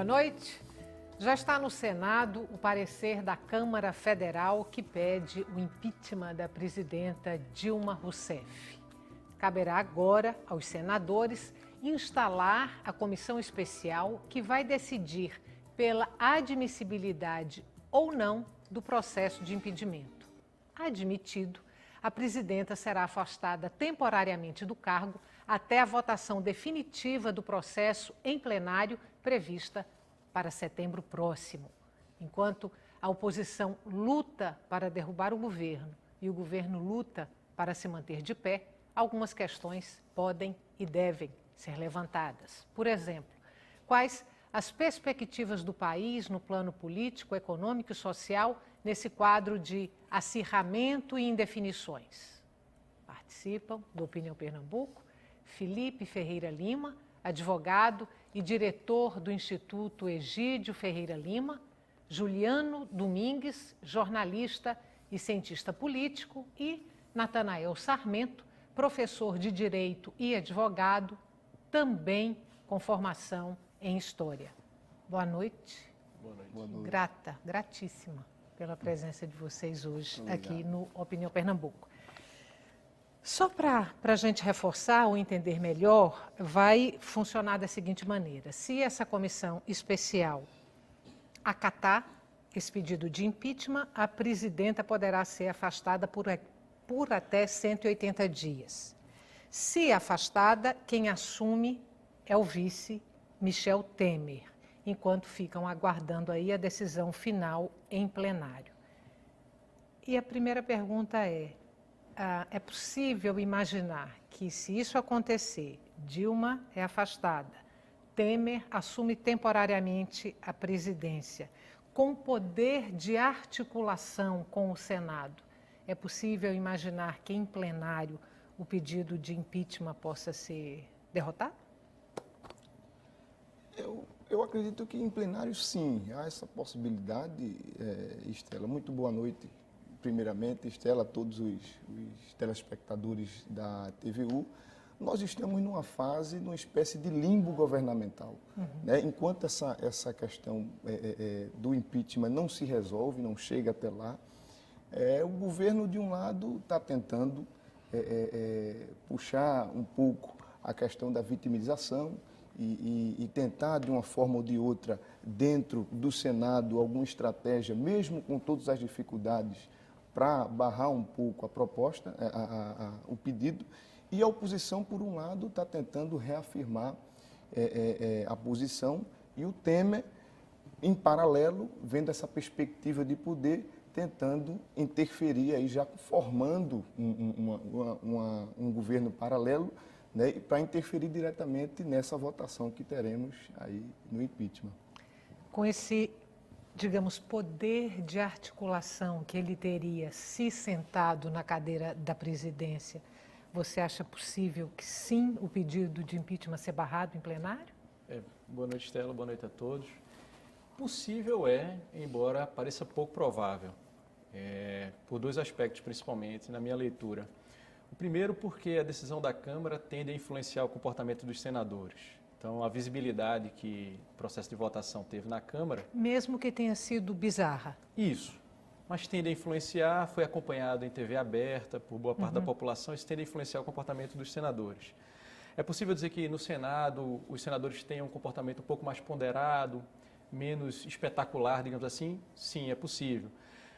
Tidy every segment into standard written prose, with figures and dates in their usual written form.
Boa noite. Já está no Senado o parecer da Câmara Federal que pede o impeachment da presidenta Dilma Rousseff. Caberá agora aos senadores instalar a comissão especial que vai decidir pela admissibilidade ou não do processo de impedimento. Admitido, a presidenta será afastada temporariamente do cargo até a votação definitiva do processo em plenário prevista para setembro próximo. Enquanto a oposição luta para derrubar o governo e o governo luta para se manter de pé, algumas questões podem e devem ser levantadas. Por exemplo, quais as perspectivas do país no plano político, econômico e social nesse quadro de acirramento e indefinições? Participam do Opinião Pernambuco Felipe Ferreira Lima, advogado e diretor do Instituto Egídio Ferreira Lima, Juliano Domingues, jornalista e cientista político, e Natanael Sarmento, professor de Direito e advogado, também com formação em História. Boa noite. Boa noite. Boa noite. Gratíssima pela presença de vocês hoje Obrigado. aqui no Opinião Pernambuco. Só para a gente reforçar ou entender melhor, vai funcionar da seguinte maneira. Se essa comissão especial acatar esse pedido de impeachment, a presidenta poderá ser afastada por até 180 dias. Se afastada, quem assume é o vice Michel Temer, enquanto ficam aguardando aí a decisão final em plenário. E a primeira pergunta é possível imaginar que, se isso acontecer, Dilma é afastada, Temer assume temporariamente a presidência, com poder de articulação com o Senado, é possível imaginar que, em plenário, o pedido de impeachment possa ser derrotado? Eu acredito que em plenário, sim, há essa possibilidade, Estela. Muito boa noite, primeiramente, Estela, a todos os telespectadores da TVU. Nós estamos numa fase, numa espécie de limbo governamental. Né? Enquanto essa questão do impeachment não se resolve, não chega até lá, o governo, de um lado, está tentando puxar um pouco a questão da vitimização e tentar, de uma forma ou de outra, dentro do Senado, alguma estratégia, mesmo com todas as dificuldades, para barrar um pouco a proposta, o pedido, e a oposição, por um lado, está tentando reafirmar a posição, e o Temer, em paralelo, vendo essa perspectiva de poder, tentando interferir, aí já formando um governo paralelo, né, para interferir diretamente nessa votação que teremos aí no impeachment. Com esse, digamos, poder de articulação que ele teria se sentado na cadeira da presidência, você acha possível que sim, o pedido de impeachment ser barrado em plenário? Boa noite, Estela. Boa noite a todos. Possível embora pareça pouco provável, por dois aspectos principalmente, na minha leitura. O primeiro, porque a decisão da Câmara tende a influenciar o comportamento dos senadores. Então, a visibilidade que o processo de votação teve na Câmara... Mesmo que tenha sido bizarra. Isso, mas tende a influenciar, foi acompanhado em TV aberta por boa parte da população, isso tende a influenciar o comportamento dos senadores. É possível dizer que no Senado os senadores tenham um comportamento um pouco mais ponderado, menos espetacular, digamos assim? Sim, é possível.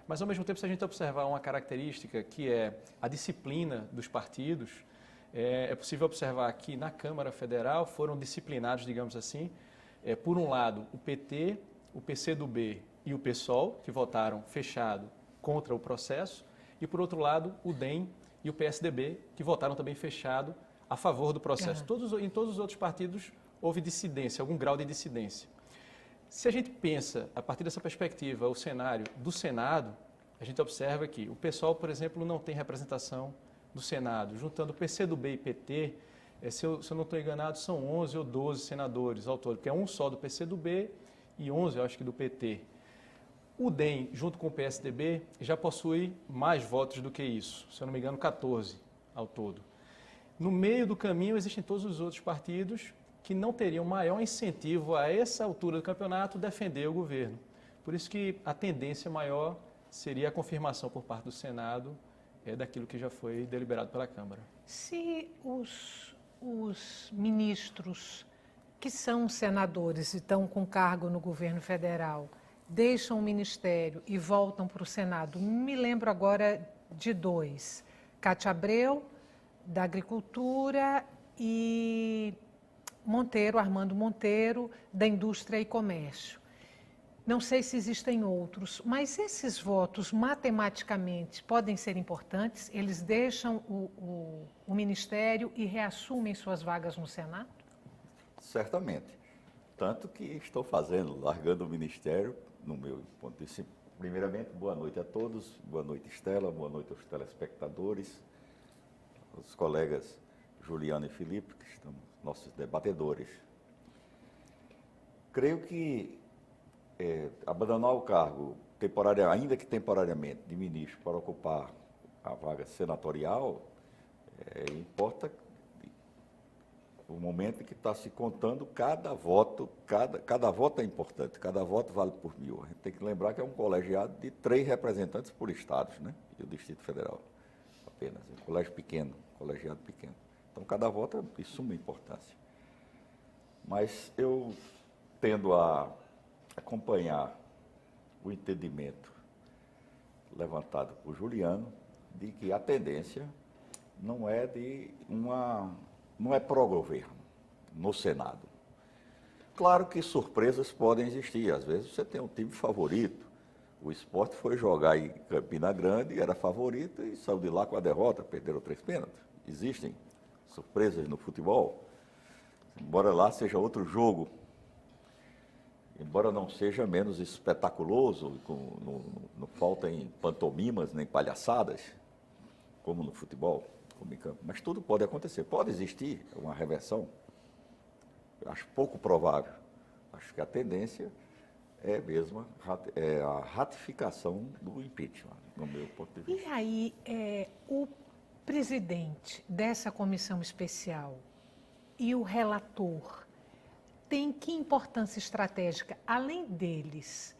Mas, ao mesmo tempo, se a gente observar uma característica que é a disciplina dos partidos, é possível observar que na Câmara Federal foram disciplinados, digamos assim, por um lado, o PT, o PCdoB e o PSOL, que votaram fechado contra o processo, e, por outro lado, o DEM e o PSDB, que votaram também fechado a favor do processo. Em todos os outros partidos houve dissidência, algum grau de dissidência. Se a gente pensa, a partir dessa perspectiva, o cenário do Senado, a gente observa que o PSOL, por exemplo, não tem representação do Senado. Juntando o PCdoB e PT, se eu não estou enganado, são 11 ou 12 senadores ao todo, porque é um só do PCdoB e 11, eu acho que, do PT. O DEM, junto com o PSDB, já possui mais votos do que isso, se eu não me engano, 14 ao todo. No meio do caminho existem todos os outros partidos que não teriam maior incentivo a essa altura do campeonato defender o governo. Por isso que a tendência maior seria a confirmação por parte do Senado daquilo que já foi deliberado pela Câmara. Se os ministros que são senadores e estão com cargo no governo federal deixam o ministério e voltam para o Senado, me lembro agora de dois, Cátia Abreu, da Agricultura, e Armando Monteiro, da Indústria e Comércio. Não sei se existem outros, mas esses votos, matematicamente, podem ser importantes? Eles deixam o Ministério e reassumem suas vagas no Senado? Certamente. Tanto que estou fazendo, largando o Ministério, no meu ponto de vista. Primeiramente, boa noite a todos, boa noite, Estela, boa noite aos telespectadores, os colegas Juliano e Felipe, que estão nossos debatedores. Creio que abandonar o cargo, ainda que temporariamente, de ministro para ocupar a vaga senatorial, importa o momento em que está se contando cada voto, cada voto é importante, cada voto vale por 1000. A gente tem que lembrar que é um colegiado de 3 representantes por estados, né? E o Distrito Federal apenas, é um colégio pequeno, um colegiado pequeno. Então, cada voto é de suma importância. Mas eu tendo a acompanhar o entendimento levantado por Juliano de que a tendência não é pró-governo no Senado. Claro que surpresas podem existir. Às vezes você tem um time favorito. O Sport foi jogar em Campina Grande, era favorito e saiu de lá com a derrota, perderam 3 pênaltis. Existem surpresas no futebol. Embora lá seja outro jogo, embora não seja menos espetaculoso, não faltem pantomimas nem palhaçadas, como no futebol, como em campo. Mas tudo pode acontecer. Pode existir uma reversão. Eu acho pouco provável. Acho que a tendência é mesmo a ratificação do impeachment, no meu ponto de vista. E aí, o presidente dessa comissão especial e o relator têm que importância estratégica, além deles,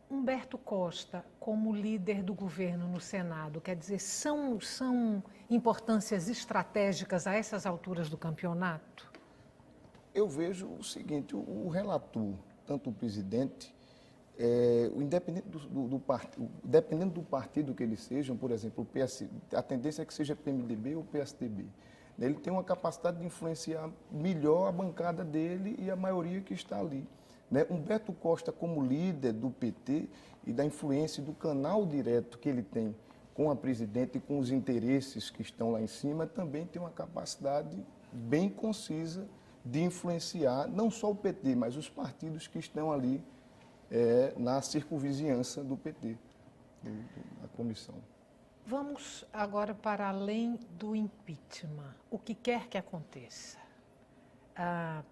Humberto Costa como líder do governo no Senado? Quer dizer, são importâncias estratégicas a essas alturas do campeonato? Eu vejo o seguinte, o relator, tanto o presidente, dependendo do partido que eles sejam, por exemplo, a tendência é que seja PMDB ou PSDB. Ele tem uma capacidade de influenciar melhor a bancada dele e a maioria que está ali. Humberto Costa, como líder do PT e da influência do canal direto que ele tem com a presidente e com os interesses que estão lá em cima, também tem uma capacidade bem concisa de influenciar não só o PT, mas os partidos que estão ali na circunvizinhança do PT, da comissão. Vamos agora para além do impeachment. O que quer que aconteça?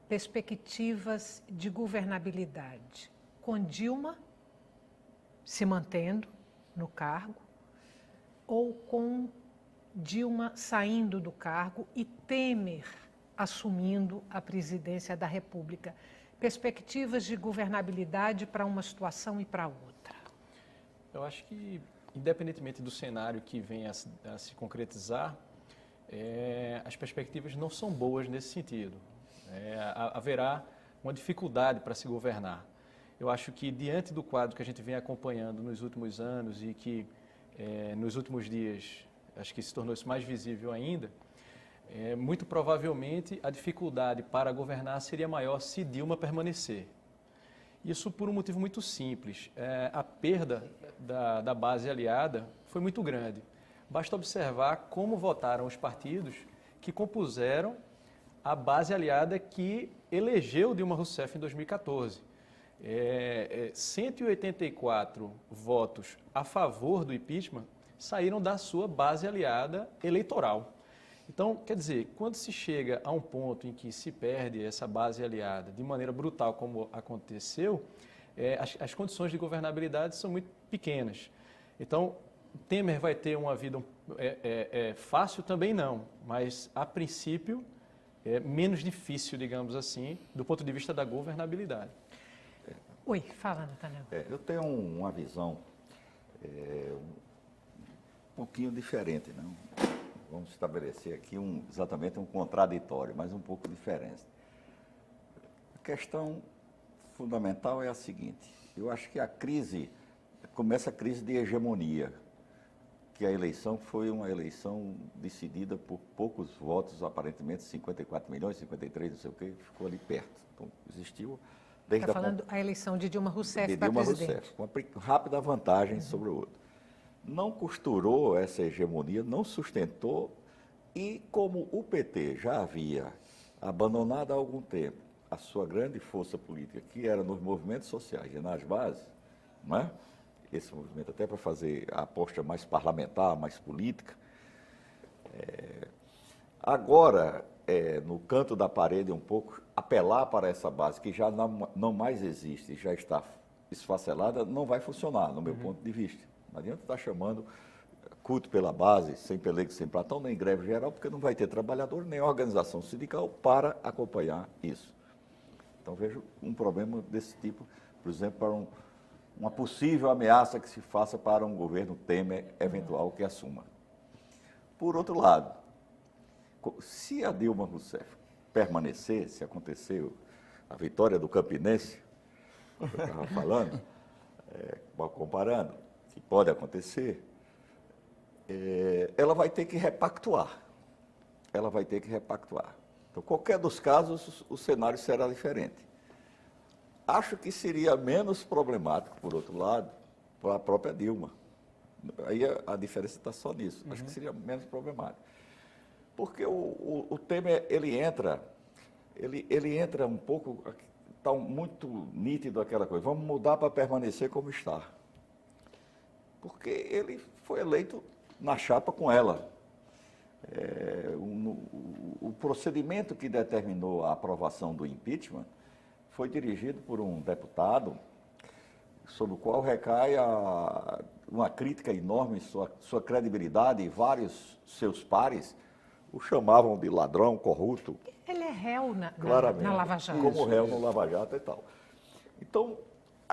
Perspectivas de governabilidade. Com Dilma se mantendo no cargo ou com Dilma saindo do cargo e Temer assumindo a presidência da República. Perspectivas de governabilidade para uma situação e para outra. Eu acho que, independentemente do cenário que venha a se concretizar, as perspectivas não são boas nesse sentido. Haverá uma dificuldade para se governar. Eu acho que, diante do quadro que a gente vem acompanhando nos últimos anos e que, nos últimos dias, acho que se tornou isso mais visível ainda, muito provavelmente a dificuldade para governar seria maior se Dilma permanecer. Isso por um motivo muito simples. A perda da base aliada foi muito grande. Basta observar como votaram os partidos que compuseram a base aliada que elegeu Dilma Rousseff em 2014. 184 votos a favor do impeachment saíram da sua base aliada eleitoral. Então, quer dizer, quando se chega a um ponto em que se perde essa base aliada de maneira brutal, como aconteceu, as condições de governabilidade são muito pequenas. Então, Temer vai ter uma vida fácil? Também não, mas, a princípio, menos difícil, digamos assim, do ponto de vista da governabilidade. Oi, fala, Nathanael. Eu tenho uma visão um pouquinho diferente, não? Vamos estabelecer aqui exatamente um contraditório, mas um pouco diferente. A questão fundamental é a seguinte: eu acho que começa a crise de hegemonia, que a eleição foi uma eleição decidida por poucos votos, aparentemente 54 milhões, 53, não sei o quê, ficou ali perto. Então, existiu... Está falando a eleição de Dilma Rousseff para presidente. Dilma Rousseff, com uma rápida vantagem sobre o outro. Não costurou essa hegemonia, não sustentou, e como o PT já havia abandonado há algum tempo a sua grande força política, que era nos movimentos sociais e nas bases, não é? Esse movimento até para fazer a aposta mais parlamentar, mais política, agora, no canto da parede um pouco, apelar para essa base que já não mais existe, já está esfacelada, não vai funcionar, no meu ponto de vista. Não adianta estar chamando culto pela base, sem pelego, sem platão, nem greve geral, porque não vai ter trabalhador, nem organização sindical para acompanhar isso. Então, vejo um problema desse tipo, por exemplo, para uma possível ameaça que se faça para um governo Temer eventual que assuma. Por outro lado, se a Dilma Rousseff permanecer, se acontecer a vitória do Campinense, que eu estava falando, comparando, que pode acontecer, ela vai ter que repactuar. Ela vai ter que repactuar. Então, qualquer dos casos, o cenário será diferente. Acho que seria menos problemático, por outro lado, para a própria Dilma. Aí a diferença está só nisso. Acho que seria menos problemático. Porque o Temer, ele entra um pouco, está muito nítido aquela coisa, vamos mudar para permanecer como está. Porque ele foi eleito na chapa com ela. O procedimento que determinou a aprovação do impeachment foi dirigido por um deputado, sobre o qual recai uma crítica enorme em sua credibilidade, e vários seus pares o chamavam de ladrão, corrupto. Ele é réu na Lava Jato. Como réu no Lava Jato e tal. Então,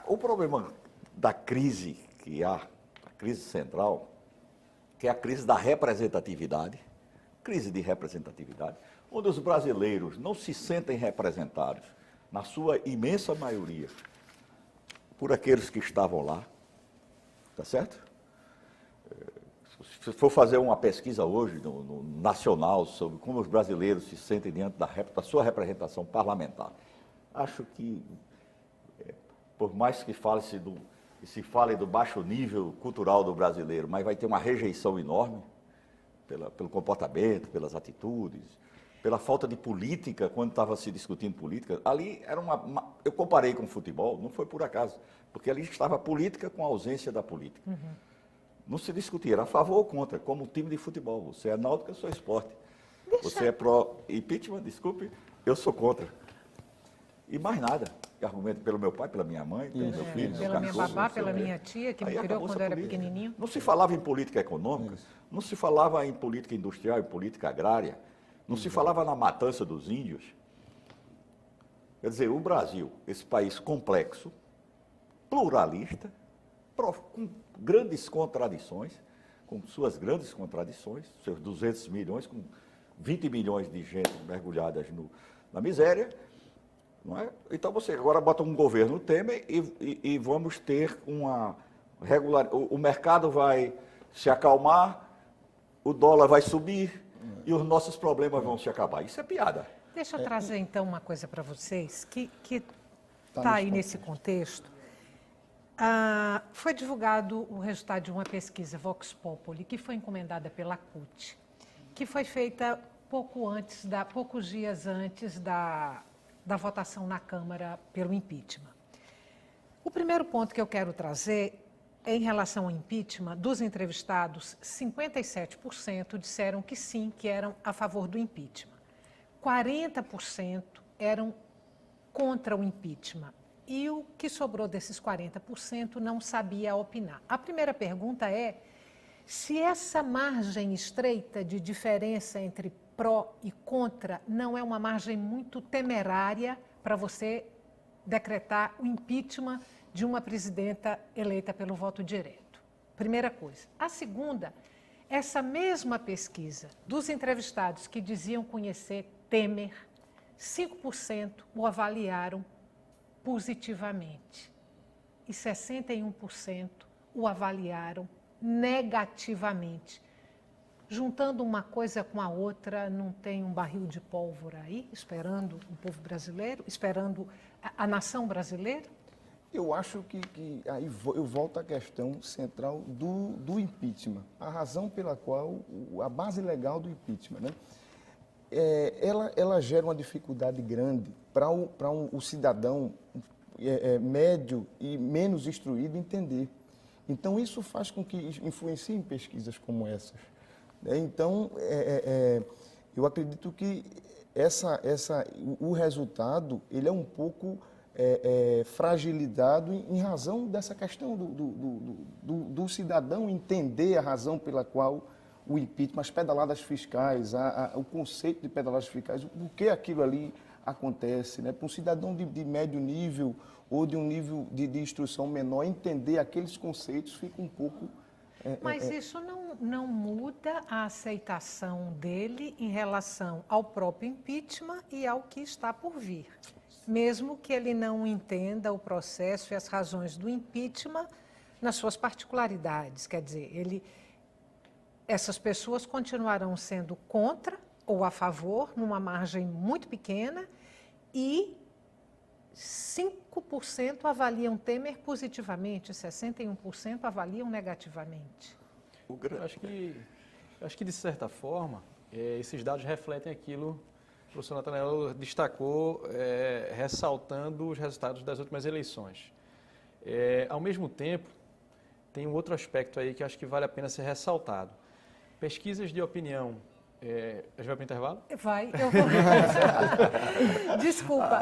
o problema da crise que há, a crise central, que é a crise da representatividade, crise de representatividade, onde os brasileiros não se sentem representados, na sua imensa maioria, por aqueles que estavam lá, tá certo? Se for fazer uma pesquisa hoje no nacional sobre como os brasileiros se sentem diante da sua representação parlamentar, acho que, por mais que se fale do baixo nível cultural do brasileiro, mas vai ter uma rejeição enorme pelo comportamento, pelas atitudes, pela falta de política, quando estava se discutindo política. Ali era eu comparei com o futebol, não foi por acaso, porque ali estava a política com a ausência da política. Não se discutia, era a favor ou contra, como um time de futebol. Você é náutico, eu sou esporte. Você é pró-impeachment, desculpe, eu sou contra. E mais nada. Argumento pelo meu pai, pela minha mãe, pelo meu filho, pela minha babá, pela minha tia, que me criou quando eu era pequenininho. Não se falava em política econômica, não se falava em política industrial, em política agrária, não se falava na matança dos índios. Quer dizer, o Brasil, esse país complexo, pluralista, com grandes contradições, com suas grandes contradições, seus 200 milhões, com 20 milhões de gente mergulhadas na miséria, não é? Então você agora bota um governo Temer e vamos ter uma o mercado vai se acalmar, o dólar vai subir e os nossos problemas vão se acabar. Isso é piada. Deixa eu trazer então uma coisa para vocês que está aí nesse contexto. Foi divulgado o resultado de uma pesquisa Vox Populi, que foi encomendada pela CUT, que foi feita poucos dias antes da votação na Câmara pelo impeachment. O primeiro ponto que eu quero trazer é em relação ao impeachment. Dos entrevistados, 57% disseram que sim, que eram a favor do impeachment. 40% eram contra o impeachment. E o que sobrou desses 40% não sabia opinar. A primeira pergunta é se essa margem estreita de diferença entre pró e contra não é uma margem muito temerária para você decretar o impeachment de uma presidenta eleita pelo voto direto. Primeira coisa. A segunda, essa mesma pesquisa dos entrevistados que diziam conhecer Temer, 5% o avaliaram positivamente e 61% o avaliaram negativamente. Juntando uma coisa com a outra, não tem um barril de pólvora aí, esperando o povo brasileiro, esperando a nação brasileira? Eu acho que aí eu volto à questão central do impeachment, a razão pela qual, a base legal do impeachment, né? Ela gera uma dificuldade grande para o cidadão médio e menos instruído entender. Então, isso faz com que influencie em pesquisas como essas. Então, eu acredito que o resultado ele é um pouco fragilizado em razão dessa questão do cidadão entender a razão pela qual o impeachment, as pedaladas fiscais, o conceito de pedaladas fiscais, o que aquilo ali acontece, né? Para um cidadão de médio nível ou de um nível de instrução menor, entender aqueles conceitos fica um pouco... Mas isso não muda a aceitação dele em relação ao próprio impeachment e ao que está por vir. Mesmo que ele não entenda o processo e as razões do impeachment nas suas particularidades. Quer dizer, essas pessoas continuarão sendo contra ou a favor, numa margem muito pequena, e 5% avaliam Temer positivamente, 61% avaliam negativamente. Eu acho que de certa forma, esses dados refletem aquilo que o professor Nathanael destacou, ressaltando os resultados das últimas eleições. Ao mesmo tempo, tem um outro aspecto aí que acho que vale a pena ser ressaltado. Pesquisas de opinião. A gente vai para o intervalo? Vai, eu vou. Desculpa,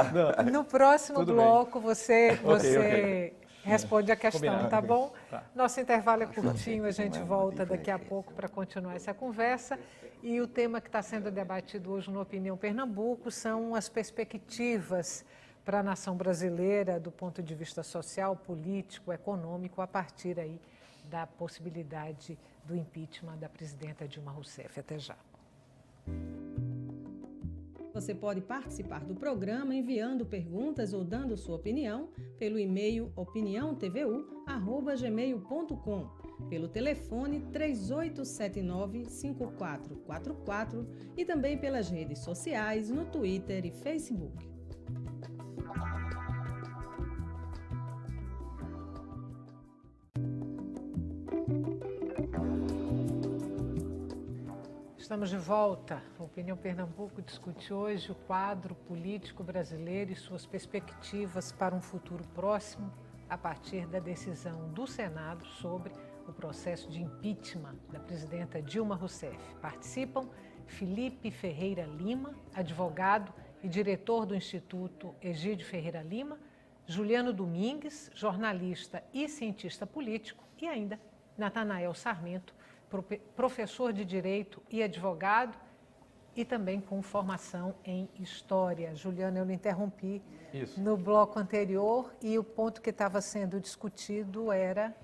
no próximo bloco você okay. Responde a questão, combinado, tá bom? Tá. Nosso intervalo é curtinho, a gente volta daqui a pouco para continuar essa conversa. E o tema que está sendo debatido hoje no Opinião Pernambuco são as perspectivas para a nação brasileira do ponto de vista social, político, econômico, a partir aí da possibilidade do impeachment da presidenta Dilma Rousseff. Até já. Você pode participar do programa enviando perguntas ou dando sua opinião pelo e-mail opiniãotvu@gmail.com, pelo telefone 3879-5444 e também pelas redes sociais no Twitter e Facebook. Estamos de volta. A Opinião Pernambuco discute hoje o quadro político brasileiro e suas perspectivas para um futuro próximo a partir da decisão do Senado sobre o processo de impeachment da presidenta Dilma Rousseff. Participam Felipe Ferreira Lima, advogado e diretor do Instituto Egídio Ferreira Lima, Juliano Domingues, jornalista e cientista político, e ainda Nathanael Sarmento, professor de Direito e advogado, e também com formação em História. Juliana, eu lhe interrompi no bloco anterior e o ponto que estava sendo discutido era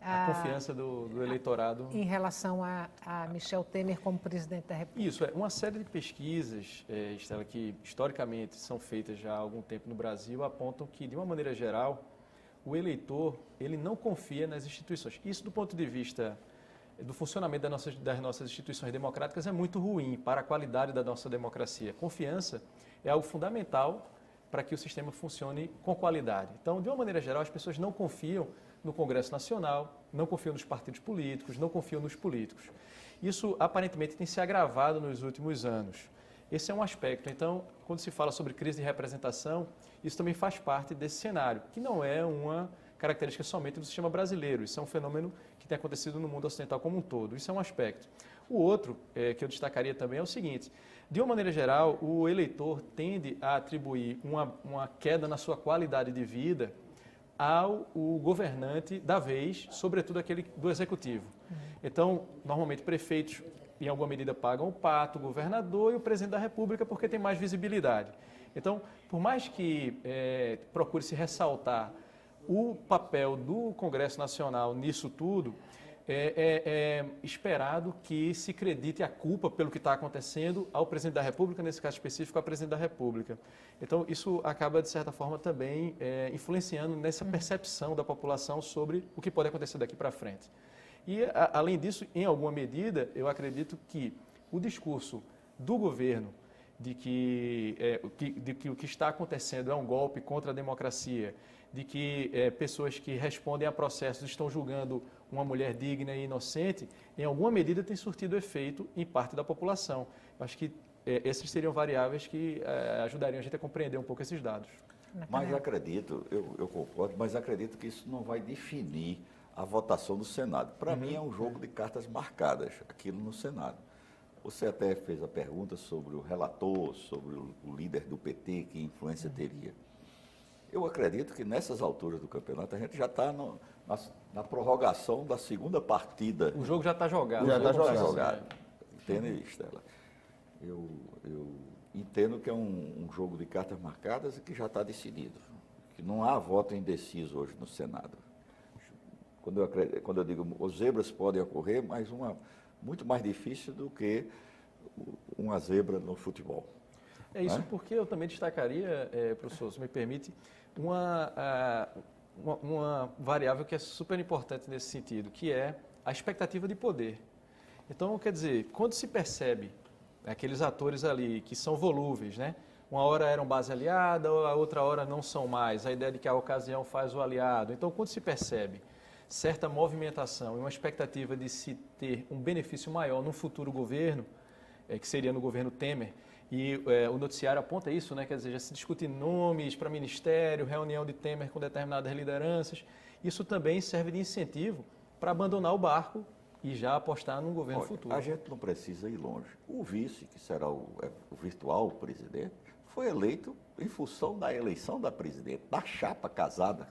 a confiança do eleitorado em relação a Michel Temer como presidente da República. Isso, uma série de pesquisas, Estela, que historicamente são feitas já há algum tempo no Brasil, apontam que, de uma maneira geral, o eleitor ele não confia nas instituições. Isso, do ponto de vista do funcionamento das nossas instituições democráticas, é muito ruim para a qualidade da nossa democracia. Confiança é algo fundamental para que o sistema funcione com qualidade. Então, de uma maneira geral, as pessoas não confiam no Congresso Nacional, não confiam nos partidos políticos, não confiam nos políticos. Isso, aparentemente, tem se agravado nos últimos anos. Esse é um aspecto. Então, quando se fala sobre crise de representação, isso também faz parte desse cenário, que não é uma característica somente do sistema brasileiro. Isso é um fenômeno que tem acontecido no mundo ocidental como um todo. Isso é um aspecto. O outro que eu destacaria também é o seguinte: de uma maneira geral, o eleitor tende a atribuir uma queda na sua qualidade de vida ao governante da vez, sobretudo aquele do executivo. Então, normalmente prefeitos em alguma medida, pagam o pato, o governador e o presidente da República, porque tem mais visibilidade. Então, por mais que procure se ressaltar o papel do Congresso Nacional nisso tudo, é esperado que se acredite a culpa pelo que está acontecendo ao presidente da República, nesse caso específico, ao presidente da República. Então, isso acaba, de certa forma, também influenciando nessa percepção da população sobre o que pode acontecer daqui para frente. E, além disso, em alguma medida, eu acredito que o discurso do governo de que o que está acontecendo é um golpe contra a democracia, de que pessoas que respondem a processos estão julgando uma mulher digna e inocente, em alguma medida tem surtido efeito em parte da população. Eu acho que essas seriam variáveis que ajudariam a gente a compreender um pouco esses dados. Mas acredito, eu concordo, mas acredito que isso não vai definir a votação do Senado. Para mim é um jogo de cartas marcadas, aquilo no Senado. Você até fez a pergunta sobre o relator, sobre o líder do PT, que influência teria. Eu acredito que nessas alturas do campeonato a gente já está na prorrogação da segunda partida. O jogo já está jogado. Já está jogado. Entende, Estela? Eu entendo que é um jogo de cartas marcadas e que já está decidido. Que não há voto indeciso hoje no Senado. Quando eu digo os zebras podem ocorrer, mas muito mais difícil do que uma zebra no futebol. É isso, porque eu também destacaria, professor, se me permite, uma variável que é super importante nesse sentido, que é a expectativa de poder. Então, quer dizer, quando se percebe aqueles atores ali que são volúveis, né? Uma hora eram base aliada, a outra hora não são mais, a ideia de que a ocasião faz o aliado. Então, quando se percebe certa movimentação e uma expectativa de se ter um benefício maior no futuro governo, que seria no governo Temer, e o noticiário aponta isso, né? Quer dizer, já se discute nomes para ministério, reunião de Temer com determinadas lideranças. Isso também serve de incentivo para abandonar o barco e já apostar num governo futuro. A gente não precisa ir longe. O vice, que será o virtual presidente, foi eleito em função da eleição da presidente, da chapa casada.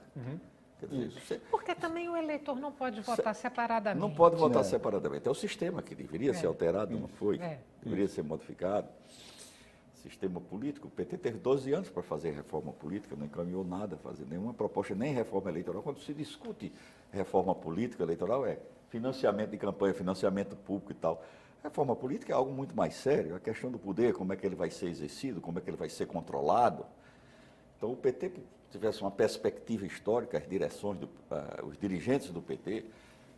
Quer dizer, Porque também o eleitor não pode votar separadamente. não pode votar separadamente. É o sistema que deveria ser alterado, não foi? É. Deveria ser modificado. Sistema político, o PT teve 12 anos para fazer reforma política, não encaminhou nada, fazer nenhuma proposta, nem reforma eleitoral. Quando se discute reforma política eleitoral, é financiamento de campanha, financiamento público e tal. Reforma política é algo muito mais sério, a questão do poder, como é que ele vai ser exercido, como é que ele vai ser controlado. Então, o PT, que tivesse uma perspectiva histórica, as direções, os dirigentes do PT,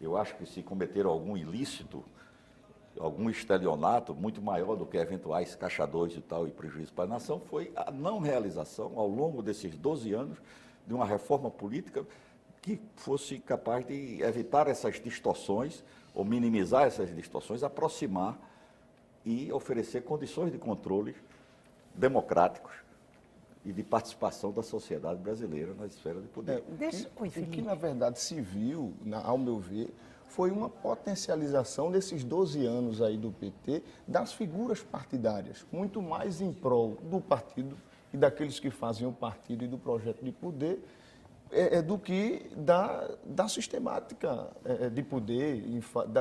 eu acho que se cometeram algum ilícito, algum estelionato muito maior do que eventuais caixadores e tal, e prejuízo para a nação, foi a não realização, ao longo desses 12 anos, de uma reforma política que fosse capaz de evitar essas distorções, ou minimizar essas distorções, aproximar e oferecer condições de controle democráticos e de participação da sociedade brasileira na esfera de poder. Oi, O que, Felipe. na verdade, se viu, ao meu ver, foi uma potencialização desses 12 anos aí do PT, das figuras partidárias, muito mais em prol do partido e daqueles que fazem o partido e do projeto de poder, do que da sistemática de poder,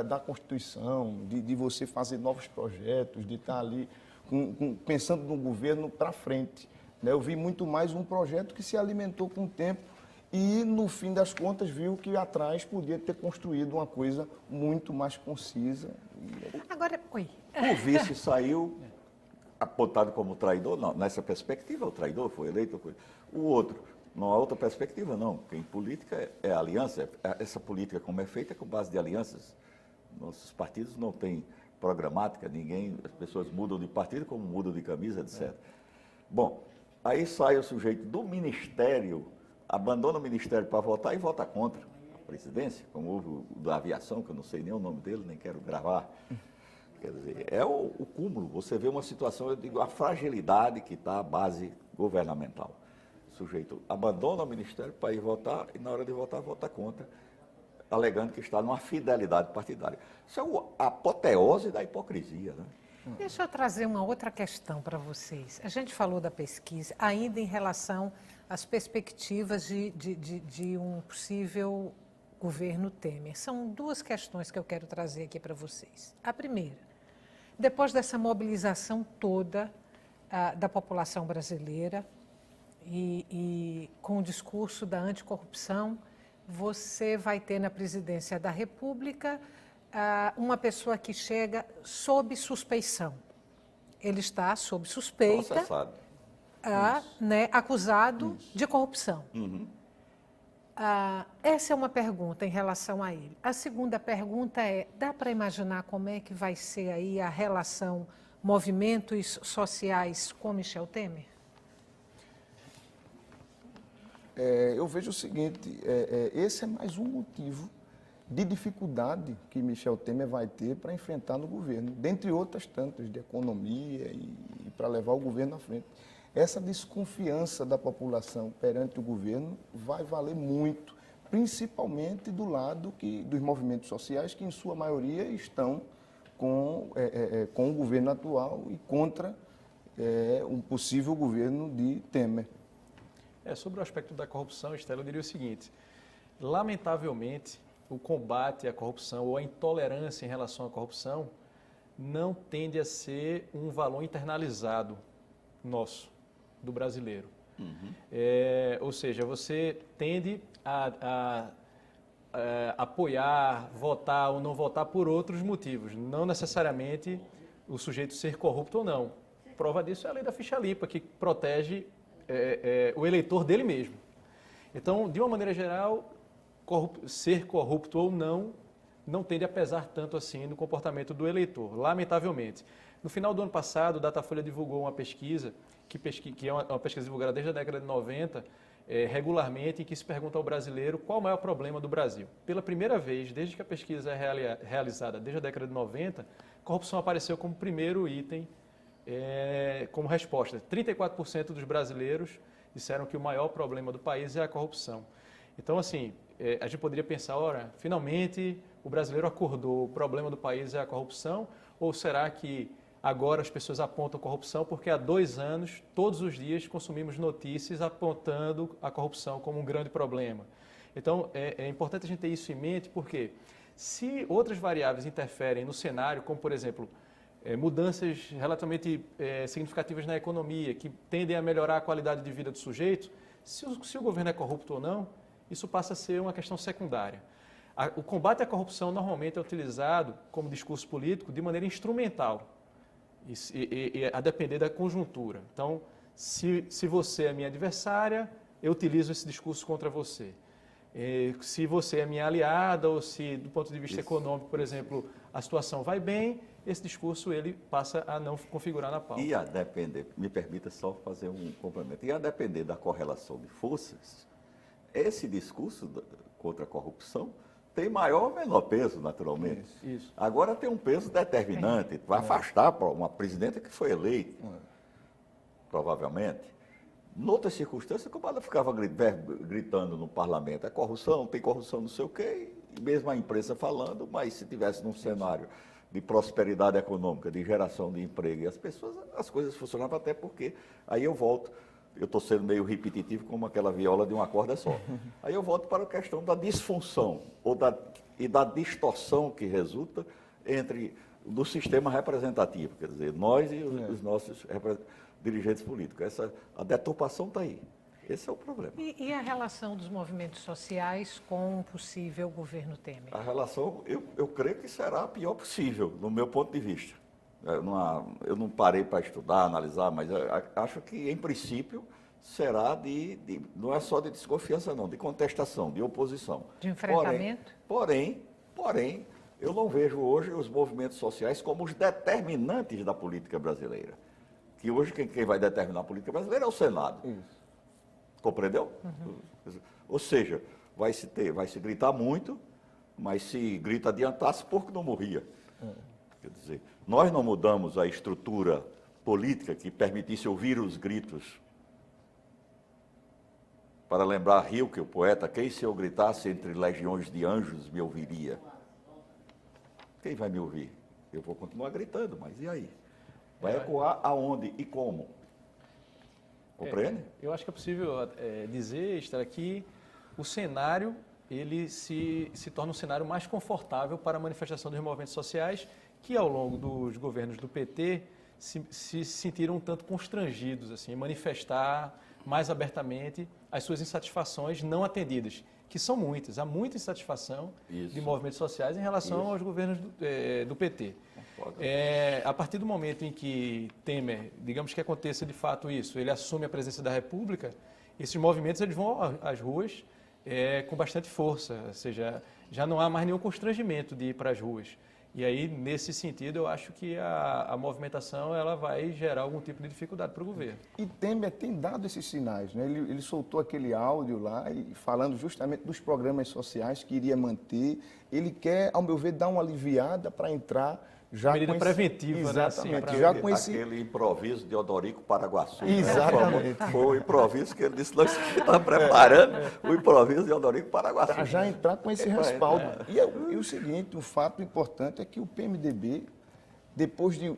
da Constituição, de você fazer novos projetos, de estar ali pensando no governo para frente. Eu vi muito mais um projeto que se alimentou com o tempo e, no fim das contas, viu que atrás podia ter construído uma coisa muito mais concisa. Agora, O vice saiu apontado como traidor, não, nessa perspectiva, o traidor foi eleito. O outro, numa outra perspectiva, não, porque em política é aliança, essa política como é feita é com base de alianças. Nossos partidos não têm programática, as pessoas mudam de partido como mudam de camisa, etc. Bom, aí sai o sujeito do ministério, abandona o ministério para votar e vota contra a presidência, como houve o da aviação, que eu não sei nem o nome dele, nem quero gravar. Quer dizer, é o cúmulo. Você vê uma situação, eu digo, a fragilidade que está a base governamental. O sujeito abandona o ministério para ir votar e, na hora de votar, vota contra, alegando que está numa fidelidade partidária. Isso é a apoteose da hipocrisia, né? deixa eu trazer uma outra questão para vocês. A gente falou da pesquisa ainda em relação às perspectivas de um possível governo Temer. São duas questões que eu quero trazer aqui para vocês. A primeira, Depois dessa mobilização toda da população brasileira e com o discurso da anticorrupção, você vai ter na presidência da República uma pessoa que chega sob suspeição. Ele está sob suspeita, Processado. né, acusado de corrupção. Essa é uma pergunta em relação a ele. A segunda pergunta é, dá para imaginar como é que vai ser aí a relação movimentos sociais com Michel Temer? Eu vejo o seguinte, esse é mais um motivo de dificuldade que Michel Temer vai ter para enfrentar no governo, dentre outras tantas, de economia e para levar o governo à frente. Essa desconfiança da população perante o governo vai valer muito, principalmente do lado dos movimentos sociais, que em sua maioria estão com o governo atual e contra um possível governo de Temer. Sobre o aspecto da corrupção, Estela, eu diria o seguinte: lamentavelmente, o combate à corrupção ou a intolerância em relação à corrupção não tende a ser um valor internalizado nosso, do brasileiro. Ou seja, você tende a apoiar, votar ou não votar por outros motivos, não necessariamente o sujeito ser corrupto ou não. Prova disso é a lei da ficha limpa, que protege o eleitor dele mesmo. Então, de uma maneira geral, ser corrupto ou não tende a pesar tanto assim no comportamento do eleitor, lamentavelmente. No final do ano passado, o Datafolha divulgou uma pesquisa, que é uma pesquisa divulgada desde a década de 90, regularmente, em que se pergunta ao brasileiro qual o maior problema do Brasil. Pela primeira vez, desde que a pesquisa é realizada desde a década de 90, corrupção apareceu como primeiro item como resposta. 34% dos brasileiros disseram que o maior problema do país é a corrupção. Então, assim, a gente poderia pensar, ora, finalmente o brasileiro acordou, o problema do país é a corrupção, ou será que agora as pessoas apontam corrupção porque há 2 anos, todos os dias, consumimos notícias apontando a corrupção como um grande problema? Então, é importante a gente ter isso em mente, porque se outras variáveis interferem no cenário, como, por exemplo, mudanças relativamente significativas na economia, que tendem a melhorar a qualidade de vida do sujeito, se o governo é corrupto ou não, isso passa a ser uma questão secundária. O combate à corrupção normalmente é utilizado como discurso político de maneira instrumental, e a depender da conjuntura. Então, se você é minha adversária, eu utilizo esse discurso contra você. Se você é minha aliada, ou se, do ponto de vista econômico, por exemplo, a situação vai bem, esse discurso ele passa a não configurar na pauta. E a depender, me permita só fazer um complemento, e a depender da correlação de forças, esse discurso contra a corrupção tem maior ou menor peso, naturalmente. Isso. Agora tem um peso determinante, vai afastar uma presidenta que foi eleita, provavelmente. Noutra circunstância, como ela ficava gritando no parlamento, corrupção, tem corrupção, não sei o quê, e mesmo a imprensa falando, mas se tivesse num cenário de prosperidade econômica, de geração de emprego, e as coisas funcionavam, até porque, aí eu volto, eu estou sendo meio repetitivo como aquela viola de uma corda só. Aí eu volto para a questão da disfunção e da distorção que resulta do sistema representativo, quer dizer, nós e os nossos dirigentes políticos. A deturpação está aí. Esse é o problema. E a relação dos movimentos sociais com o possível governo Temer? A relação, eu creio que será a pior possível, no meu ponto de vista. Eu não parei para estudar, analisar, mas acho que, em princípio, será não é só de desconfiança, não, de contestação, de oposição. De enfrentamento? Porém, eu não vejo hoje os movimentos sociais como os determinantes da política brasileira. Que hoje quem vai determinar a política brasileira é o Senado. Isso. Compreendeu? Ou seja, vai se gritar muito, mas se grita adiantasse, pouco não morria. Quer dizer, nós não mudamos a estrutura política que permitisse ouvir os gritos. Para lembrar Rilke, o poeta, quem se eu gritasse entre legiões de anjos me ouviria? Quem vai me ouvir? Eu vou continuar gritando, mas e aí? Vai ecoar aonde e como? Compreende? Eu acho que é possível dizer, Estela, que o cenário ele se torna um cenário mais confortável para a manifestação dos movimentos sociais, que ao longo dos governos do PT se sentiram um tanto constrangidos assim, em manifestar mais abertamente as suas insatisfações não atendidas, que são muitas. Há muita insatisfação de movimentos sociais em relação aos governos do PT. A partir do momento em que Temer, digamos que aconteça de fato isso, ele assume a presidência da República, esses movimentos eles vão às ruas com bastante força, ou seja, já não há mais nenhum constrangimento de ir para as ruas. E aí, nesse sentido, eu acho que a movimentação ela vai gerar algum tipo de dificuldade para o governo. E Temer tem dado esses sinais, né? Ele soltou aquele áudio lá e falando justamente dos programas sociais que iria manter. Ele quer, ao meu ver, dar uma aliviada para entrar já medida com preventiva, exatamente, né? Já com esse... Aquele improviso de Odorico Paraguaçu. Exatamente. Né? Foi o improviso que ele disse, nós estamos preparando o improviso de Odorico Paraguaçu. Para já entrar com esse respaldo. E o seguinte, um fato importante é que o PMDB, depois de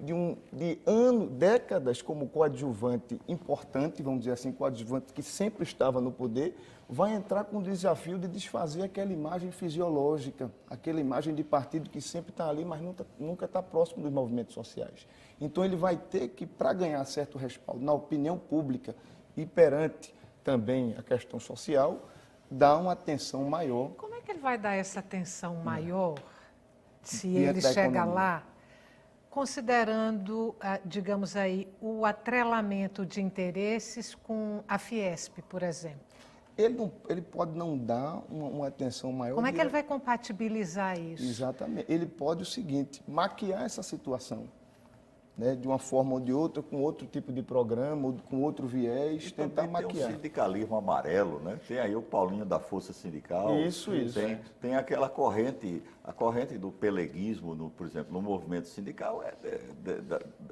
décadas como coadjuvante importante, vamos dizer assim, coadjuvante que sempre estava no poder, vai entrar com o desafio de desfazer aquela imagem fisiológica, aquela imagem de partido que sempre está ali, mas nunca está próximo dos movimentos sociais. Então ele vai ter que, para ganhar certo respaldo na opinião pública e perante também a questão social, dar uma atenção maior. Como é que ele vai dar essa atenção maior, se Diante ele da chega economia. lá, considerando, digamos aí, o atrelamento de interesses com a Fiesp, por exemplo? Ele pode não dar uma atenção maior. Como é que ele vai compatibilizar isso? Exatamente. Ele pode o seguinte, maquiar essa situação, né, de uma forma ou de outra, com outro tipo de programa, ou com outro viés, E tentar também maquiar. Tem um sindicalismo amarelo, né? Tem aí o Paulinho da Força Sindical. Isso. Tem aquela corrente, a corrente do peleguismo, por exemplo, no movimento sindical,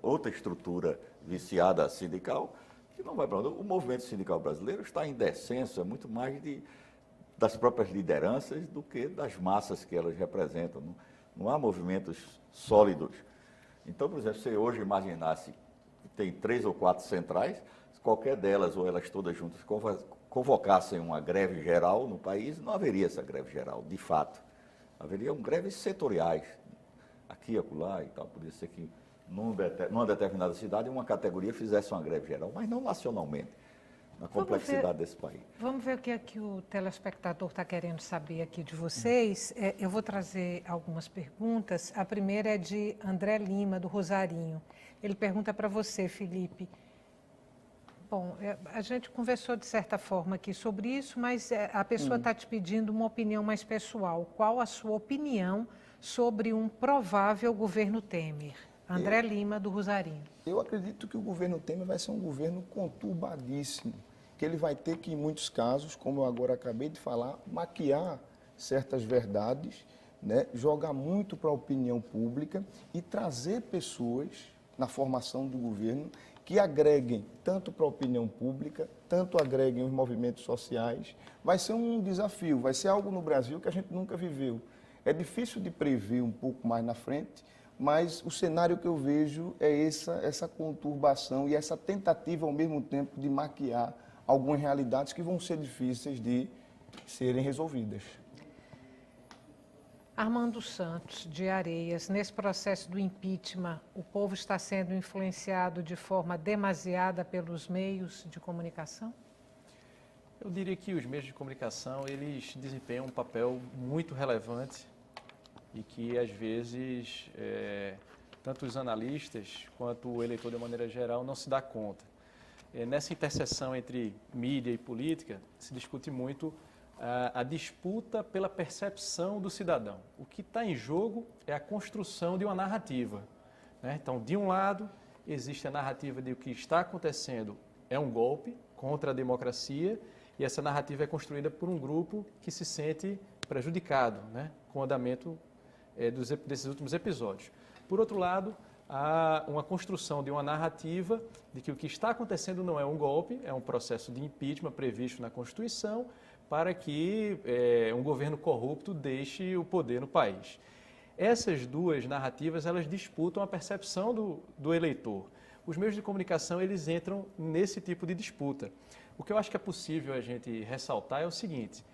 outra estrutura viciada sindical, que não vai para onde. O movimento sindical brasileiro está em descenso, é muito mais das próprias lideranças do que das massas que elas representam. Não há movimentos sólidos. Então, por exemplo, se hoje imaginasse que tem 3 ou 4 centrais, se qualquer delas ou elas todas juntas convocassem uma greve geral no país, não haveria essa greve geral, de fato. Haveriam greves setoriais, aqui e acolá e tal. Poderia ser que numa determinada cidade uma categoria fizesse uma greve geral, mas não nacionalmente, na complexidade desse país. Vamos ver o que é que o telespectador está querendo saber aqui de vocês. Eu vou trazer algumas perguntas. A primeira é de André Lima, do Rosarinho. Ele pergunta para você, Felipe. Bom, a gente conversou de certa forma aqui sobre isso, mas a pessoa está te pedindo uma opinião mais pessoal. Qual a sua opinião sobre um provável governo Temer? André Lima, do Rosarinho. Eu acredito que o governo Temer vai ser um governo conturbadíssimo, que ele vai ter que, em muitos casos, como eu agora acabei de falar, maquiar certas verdades, né, jogar muito para a opinião pública e trazer pessoas na formação do governo que agreguem tanto para a opinião pública, tanto agreguem os movimentos sociais. Vai ser um desafio, vai ser algo no Brasil que a gente nunca viveu. É difícil de prever um pouco mais na frente, mas o cenário que eu vejo é essa conturbação e essa tentativa, ao mesmo tempo, de maquiar algumas realidades que vão ser difíceis de serem resolvidas. Armando Santos, de Areias, nesse processo do impeachment, o povo está sendo influenciado de forma demasiada pelos meios de comunicação? Eu diria que os meios de comunicação, eles desempenham um papel muito relevante e que, às vezes, tanto os analistas quanto o eleitor, de maneira geral, não se dá conta. Nessa interseção entre mídia e política, se discute muito a disputa pela percepção do cidadão. O que está em jogo é a construção de uma narrativa, né? Então, de um lado, existe a narrativa de que o que está acontecendo é um golpe contra a democracia, e essa narrativa é construída por um grupo que se sente prejudicado, né, com o andamento desses últimos episódios. Por outro lado, há uma construção de uma narrativa de que o que está acontecendo não é um golpe, é um processo de impeachment previsto na Constituição para que um governo corrupto deixe o poder no país. Essas duas narrativas, elas disputam a percepção do eleitor. Os meios de comunicação, eles entram nesse tipo de disputa. O que eu acho que é possível a gente ressaltar é o seguinte: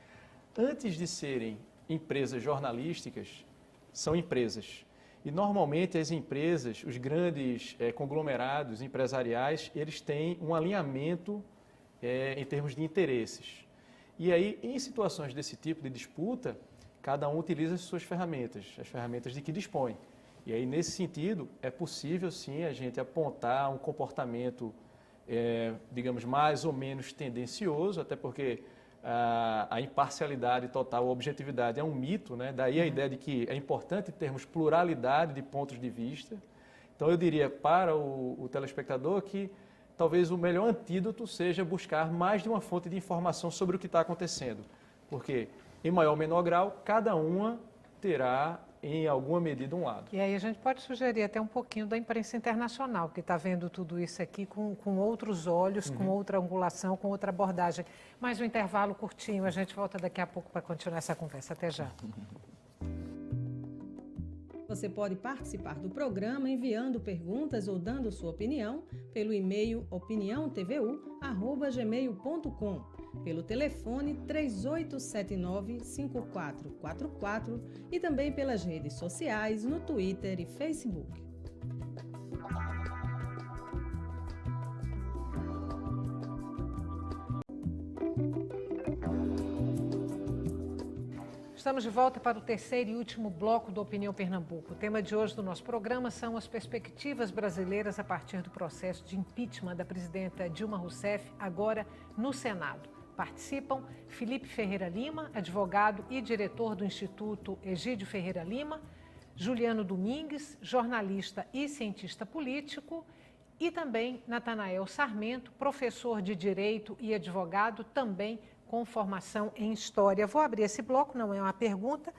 antes de serem empresas jornalísticas, são empresas. E normalmente as empresas, os grandes conglomerados empresariais, eles têm um alinhamento em termos de interesses. E aí, em situações desse tipo de disputa, cada um utiliza as suas ferramentas, as ferramentas de que dispõe. E aí, nesse sentido, é possível sim a gente apontar um comportamento, digamos, mais ou menos tendencioso, até porque a imparcialidade total, a objetividade é um mito, né? Daí a ideia de que é importante termos pluralidade de pontos de vista. Então, eu diria para o telespectador que talvez o melhor antídoto seja buscar mais de uma fonte de informação sobre o que está acontecendo, porque, em maior ou menor grau, cada uma terá, em alguma medida, um lado. E aí a gente pode sugerir até um pouquinho da imprensa internacional, que está vendo tudo isso aqui com outros olhos, com outra angulação, com outra abordagem. Mais um intervalo curtinho, a gente volta daqui a pouco para continuar essa conversa. Até já. Você pode participar do programa enviando perguntas ou dando sua opinião pelo e-mail opiniãotvu@gmail.com, pelo telefone 3879-5444 e também pelas redes sociais no Twitter e Facebook. Estamos de volta para o terceiro e último bloco do Opinião Pernambuco. O tema de hoje do nosso programa são as perspectivas brasileiras a partir do processo de impeachment da presidenta Dilma Rousseff, agora no Senado. Participam Felipe Ferreira Lima, advogado e diretor do Instituto Egídio Ferreira Lima, Juliano Domingues, jornalista e cientista político, e também Natanael Sarmento, professor de Direito e advogado, também com formação em História. Vou abrir esse bloco, não é uma pergunta,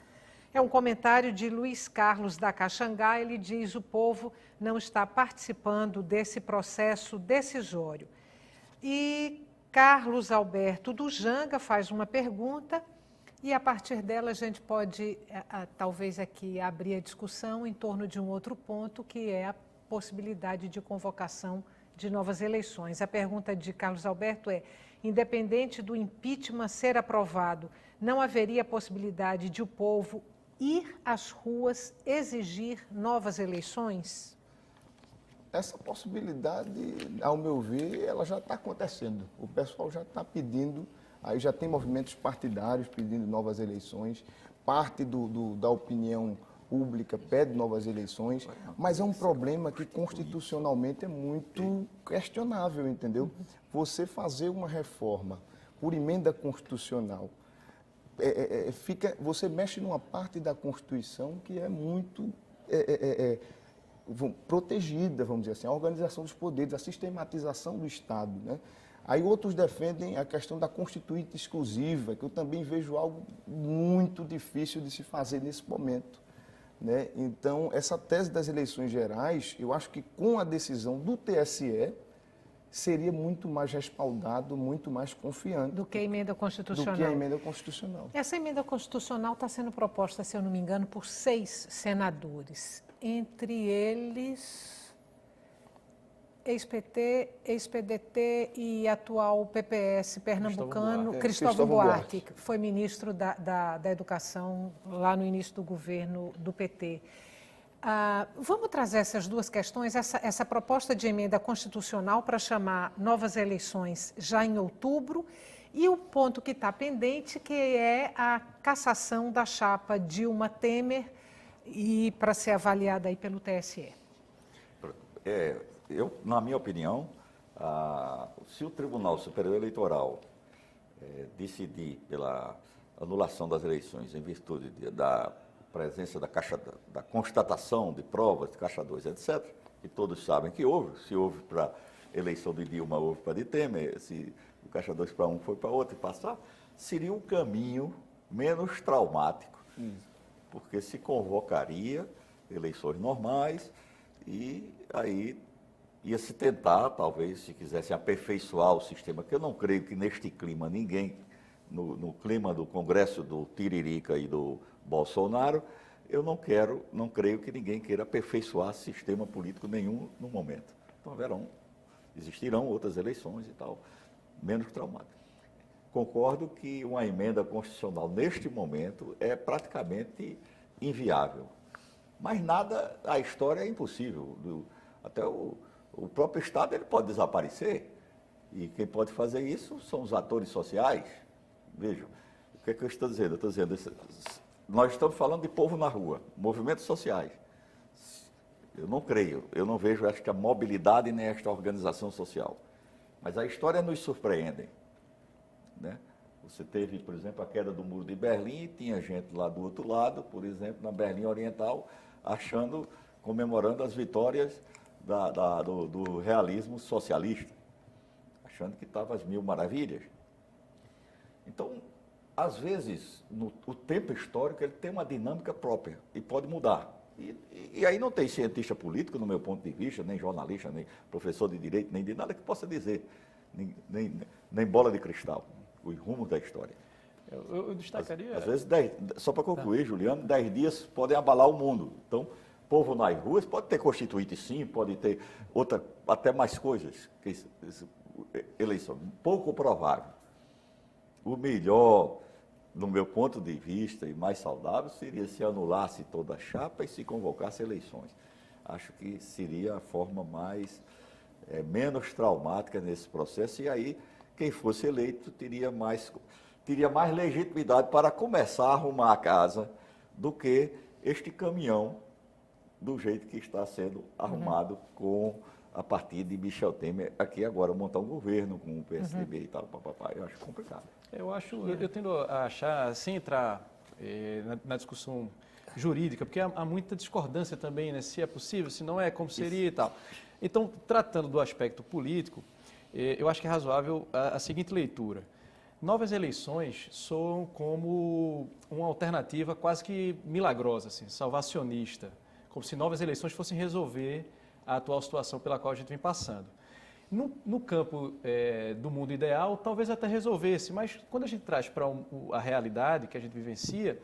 é um comentário de Luiz Carlos da Caxangá. Ele diz: o povo não está participando desse processo decisório. E Carlos Alberto do Janga faz uma pergunta e a partir dela a gente pode, talvez aqui, abrir a discussão em torno de um outro ponto, que é a possibilidade de convocação de novas eleições. A pergunta de Carlos Alberto é: independente do impeachment ser aprovado, não haveria possibilidade de o povo ir às ruas exigir novas eleições? Essa possibilidade, ao meu ver, ela já está acontecendo. O pessoal já está pedindo, aí já tem movimentos partidários pedindo novas eleições, parte da opinião pública pede novas eleições, mas é um problema que constitucionalmente é muito questionável, entendeu? Você fazer uma reforma por emenda constitucional, você mexe numa parte da Constituição que é muito protegida, vamos dizer assim, a organização dos poderes, a sistematização do Estado, né? Aí outros defendem a questão da constituinte exclusiva, que eu também vejo algo muito difícil de se fazer nesse momento, né? Então, essa tese das eleições gerais, eu acho que com a decisão do TSE, seria muito mais respaldado, muito mais confiante. Do que a emenda constitucional. Do que a emenda constitucional. Essa emenda constitucional está sendo proposta, se eu não me engano, por 6 senadores. Entre eles, ex-PT, ex-PDT e atual PPS pernambucano, Cristóvão Buarque, que foi ministro da Educação lá no início do governo do PT. Vamos trazer essas duas questões, essa proposta de emenda constitucional para chamar novas eleições já em outubro e o ponto que está pendente, que é a cassação da chapa Dilma Temer e para ser avaliada aí pelo TSE. Na minha opinião, se o Tribunal Superior Eleitoral decidir pela anulação das eleições em virtude da presença da constatação de provas de Caixa 2, etc., e todos sabem que houve, se houve para a eleição de Dilma, houve para de Temer, se o Caixa 2 para um foi para outro e passar, seria um caminho menos traumático, porque se convocaria eleições normais e aí ia se tentar, talvez, se quisessem aperfeiçoar o sistema, que eu não creio que neste clima ninguém, no clima do Congresso do Tiririca e do Bolsonaro, eu não creio que ninguém queira aperfeiçoar sistema político nenhum no momento. Então existirão outras eleições e tal, menos traumáticas. Concordo que uma emenda constitucional neste momento é praticamente inviável. Mas nada, a história é impossível. Até o próprio Estado ele pode desaparecer. E quem pode fazer isso são os atores sociais. Vejam, o que é que eu estou dizendo? Eu estou dizendo, nós estamos falando de povo na rua, movimentos sociais. Eu não creio, eu não vejo esta mobilidade nem esta organização social. Mas a história nos surpreende, né? Você teve, por exemplo, a queda do Muro de Berlim e tinha gente lá do outro lado, por exemplo, na Berlim Oriental, comemorando as vitórias do realismo socialista, achando que estava às mil maravilhas. Então, às vezes, o tempo histórico ele tem uma dinâmica própria e pode mudar. E aí não tem cientista político, no meu ponto de vista, nem jornalista, nem professor de direito, nem de nada que possa dizer, nem bola de cristal, os rumos da história. Eu destacaria... Às vezes, só para concluir, Juliano, 10 dias podem abalar o mundo. Então, povo nas ruas pode ter constituinte sim, pode ter até mais coisas. Eleição, pouco provável. O melhor, no meu ponto de vista, e mais saudável, seria se anulasse toda a chapa e se convocasse eleições. Acho que seria a forma menos traumática nesse processo, e aí quem fosse eleito teria mais legitimidade para começar a arrumar a casa do que este caminhão do jeito que está sendo arrumado a partir de Michel Temer aqui agora, montar um governo com o PSDB e tal, papapá. Eu acho complicado. Eu tendo a achar, sem entrar na discussão jurídica, porque há muita discordância também, né? Se é possível, se não é, como seria e tal. Então, tratando do aspecto político, eu acho que é razoável a seguinte leitura. Novas eleições soam como uma alternativa quase que milagrosa, assim, salvacionista, como se novas eleições fossem resolver a atual situação pela qual a gente vem passando. No campo do mundo ideal, talvez até resolvesse, mas quando a gente traz para a realidade que a gente vivencia,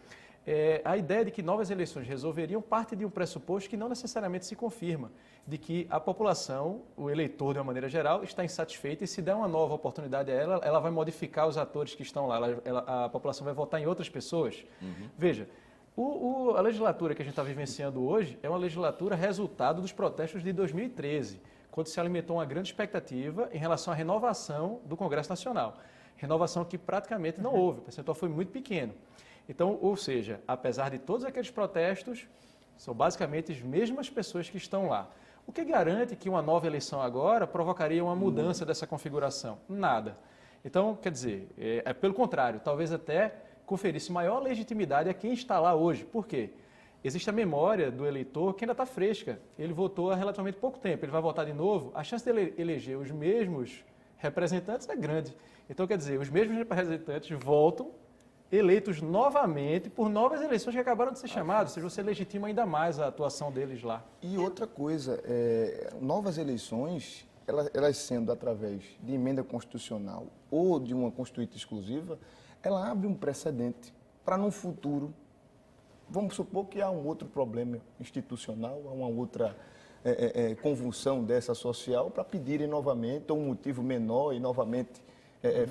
a ideia de que novas eleições resolveriam parte de um pressuposto que não necessariamente se confirma, de que a população, o eleitor de uma maneira geral, está insatisfeita e se der uma nova oportunidade a ela vai modificar os atores que estão lá, a população vai votar em outras pessoas. Veja, a legislatura que a gente está vivenciando hoje é uma legislatura resultado dos protestos de 2013, quando se alimentou uma grande expectativa em relação à renovação do Congresso Nacional. Renovação que praticamente não houve, o percentual foi muito pequeno. Então, ou seja, apesar de todos aqueles protestos, são basicamente as mesmas pessoas que estão lá. O que garante que uma nova eleição agora provocaria uma mudança dessa configuração? Nada. Então, quer dizer, pelo contrário, talvez até conferisse maior legitimidade a quem está lá hoje. Por quê? Existe a memória do eleitor que ainda está fresca. Ele votou há relativamente pouco tempo, ele vai votar de novo. A chance de ele eleger os mesmos representantes é grande. Então, quer dizer, os mesmos representantes voltam eleitos novamente por novas eleições que acabaram de ser chamadas, ou seja, você legitima ainda mais a atuação deles lá. E outra coisa, novas eleições, elas sendo através de emenda constitucional ou de uma constituinte exclusiva, ela abre um precedente para no futuro, vamos supor que há um outro problema institucional, há uma outra convulsão dessa social, para pedirem novamente, ou um motivo menor e novamente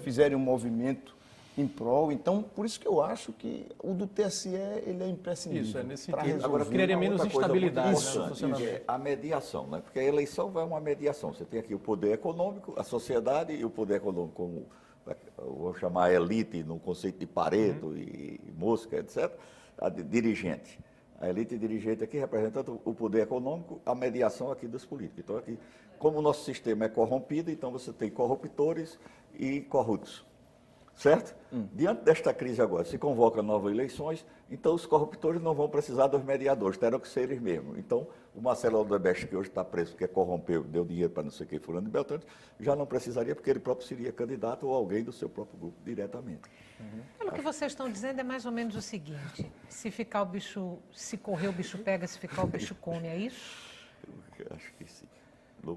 fizerem um movimento em prol. Então, por isso que eu acho que o do TSE ele é imprescindível. Isso, é nesse sentido. Agora, criaria menos instabilidade no funcionamento. A mediação, né? Porque a eleição vai uma mediação. Você tem aqui o poder econômico, a sociedade e o poder econômico, como eu vou chamar a elite no conceito de Pareto e Mosca, etc., a dirigente. A elite dirigente aqui representando o poder econômico, a mediação aqui dos políticos. Então, aqui, como o nosso sistema é corrompido, então você tem corruptores e corruptos. Certo? Diante desta crise agora, se convoca novas eleições, então os corruptores não vão precisar dos mediadores, terão que ser eles mesmos. Então, o Marcelo Odebrecht, que hoje está preso porque corrompeu, deu dinheiro para não sei o que, fulano e beltrano, já não precisaria, porque ele próprio seria candidato ou alguém do seu próprio grupo diretamente. Pelo que vocês estão dizendo, é mais ou menos o seguinte: se correr o bicho pega, se ficar o bicho come, é isso? Eu acho que sim.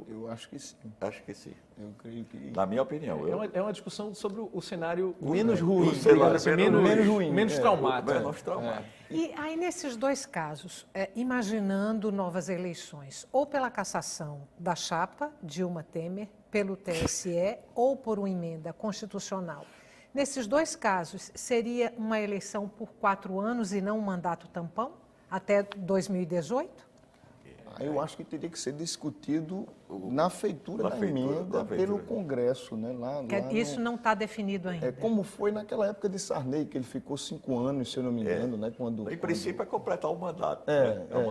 Eu acho que sim. Acho que sim. Eu creio que... Na minha opinião. É uma discussão sobre o cenário menos ruim, menos traumático. Menos traumático. E aí, nesses dois casos, imaginando novas eleições, ou pela cassação da chapa Dilma Temer, pelo TSE, ou por uma emenda constitucional, nesses dois casos, seria uma eleição por 4 anos e não um mandato tampão? até 2018? Eu acho que teria que ser discutido na feitura da emenda pelo Congresso, né? Isso não está definido ainda. Como foi naquela época de Sarney, que ele ficou 5 anos, se eu não me engano, né? Em princípio é completar o mandato.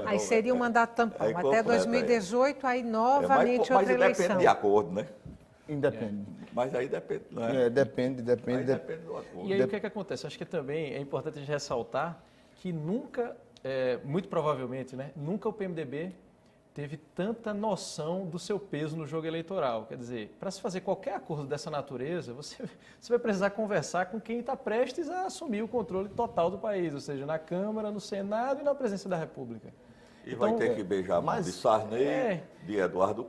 Aí seria um mandato tampão. Até 2018, aí novamente outra eleição. Mas depende de acordo, né? Independe. Mas aí depende, né? Depende Aí depende do acordo. E aí o que acontece? Acho que também é importante a gente ressaltar que nunca, muito provavelmente, né, nunca o PMDB teve tanta noção do seu peso no jogo eleitoral. Quer dizer, para se fazer qualquer acordo dessa natureza, você vai precisar conversar com quem está prestes a assumir o controle total do país, ou seja, na Câmara, no Senado e na presidência da República. E vai ter que beijar a mão de Sarney, de Eduardo